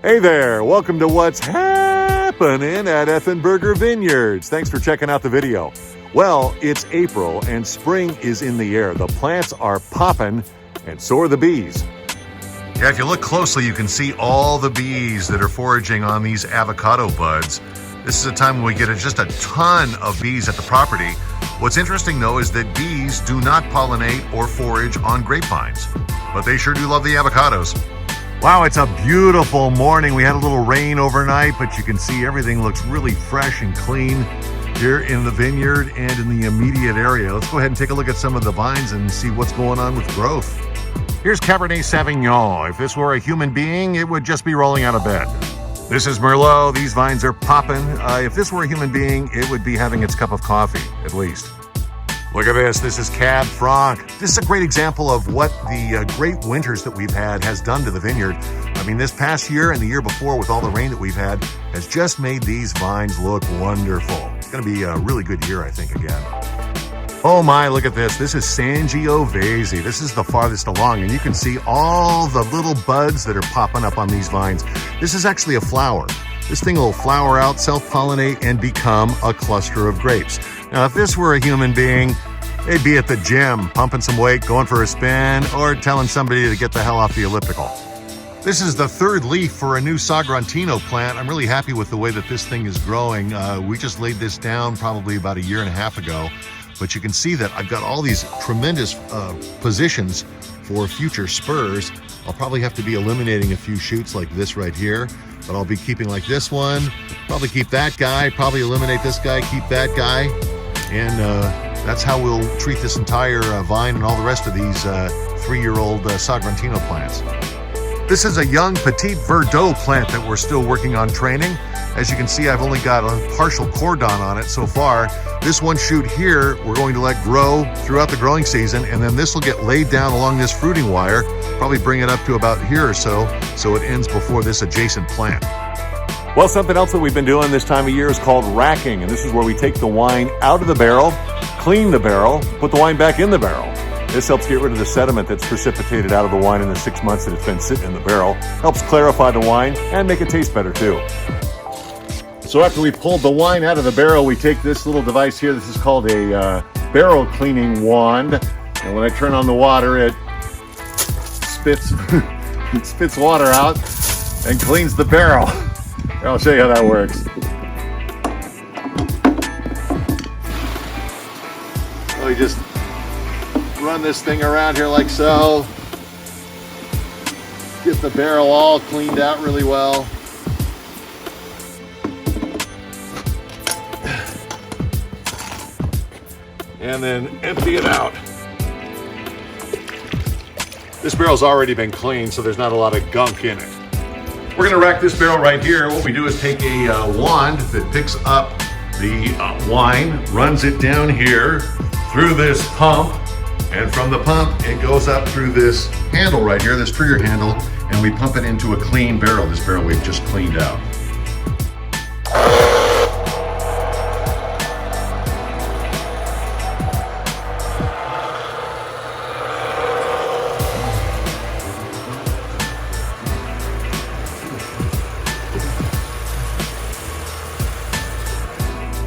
Hey there, welcome to What's Happening at Effenberger Vineyards. Thanks for checking out the video. Well, it's April and spring is in the air. The plants are popping and so are the bees. Yeah, if you look closely, you can see all the bees that are foraging on these avocado buds. This is a time when we get just a ton of bees at the property. What's interesting though is that bees do not pollinate or forage on grapevines, but they sure do love the avocados. Wow, it's a beautiful morning. We had a little rain overnight, but you can see everything looks really fresh and clean here in the vineyard and in the immediate area. Let's go ahead and take a look at some of the vines and see what's going on with growth. Here's Cabernet Sauvignon. If this were a human being, it would just be rolling out of bed. This is Merlot. These vines are popping. If this were a human being, it would be having its cup of coffee, at least. Look at this. This is Cab Franc. This is a great example of what the great winters that we've had has done to the vineyard. I mean, this past year and the year before with all the rain that we've had has just made these vines look wonderful. It's going to be a really good year, I think, again. Oh my, look at this. This is Sangiovese. This is the farthest along, and you can see all the little buds that are popping up on these vines. This is actually a flower. This thing will flower out, self-pollinate, and become a cluster of grapes. Now, if this were a human being, they'd be at the gym, pumping some weight, going for a spin, or telling somebody to get the hell off the elliptical. This is the third leaf for a new Sagrantino plant. I'm really happy with the way that this thing is growing. We just laid this down probably about a year and a half ago, but you can see that I've got all these tremendous positions for future spurs. I'll probably have to be eliminating a few shoots like this right here, but I'll be keeping like this one, probably keep that guy, probably eliminate this guy, keep that guy. And that's how we'll treat this entire vine and all the rest of these 3-year-old Sagrantino plants. This is a young Petit Verdot plant that we're still working on training. As you can see, I've only got a partial cordon on it so far. This one shoot here, we're going to let grow throughout the growing season, and then this will get laid down along this fruiting wire, probably bring it up to about here or so it ends before this adjacent plant. Well, something else that we've been doing this time of year is called racking, and this is where we take the wine out of the barrel, clean the barrel, put the wine back in the barrel. This helps get rid of the sediment that's precipitated out of the wine in the 6 months that it's been sitting in the barrel, helps clarify the wine and make it taste better too. So after we pulled the wine out of the barrel, we take this little device here. This is called a barrel cleaning wand, and when I turn on the water, it spits it spits water out and cleans the barrel. I'll show you how that works. So we just run this thing around here like so. Get the barrel all cleaned out really well. And then empty it out. This barrel's already been cleaned, so there's not a lot of gunk in it. We're gonna rack this barrel right here. What we do is take a wand that picks up the wine, runs it down here through this pump, and from the pump, it goes up through this handle right here, this trigger handle, and we pump it into a clean barrel, this barrel we've just cleaned out.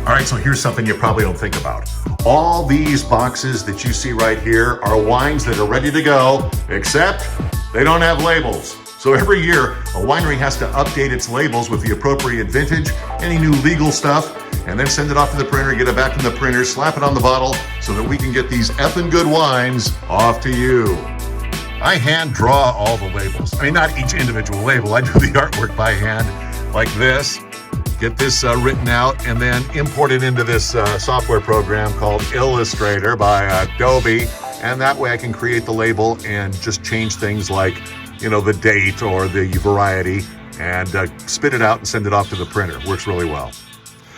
All right, so here's something you probably don't think about. All these boxes that you see right here are wines that are ready to go, except they don't have labels. So every year, a winery has to update its labels with the appropriate vintage, any new legal stuff, and then send it off to the printer, get it back from the printer, slap it on the bottle so that we can get these effing good wines off to you. I hand draw all the labels. I mean, not each individual label. I do the artwork by hand like this. Get this written out and then import it into this software program called Illustrator by Adobe. And that way I can create the label and just change things like, you know, the date or the variety and spit it out and send it off to the printer. Works really well.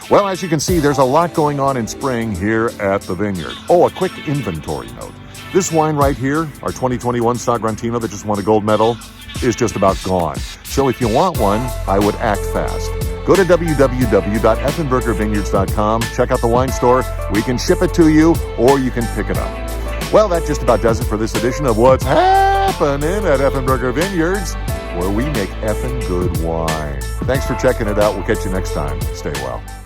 Well, as you can see, there's a lot going on in spring here at the vineyard. Oh, a quick inventory note. This wine right here, our 2021 Sagrantino that just won a gold medal, is just about gone. So if you want one, I would act fast. Go to www.effenbergervineyards.com, check out the wine store. We can ship it to you, or you can pick it up. Well, that just about does it for this edition of What's Happening at Effenberger Vineyards. where we make effing good wine. Thanks for checking it out. We'll catch you next time. Stay well.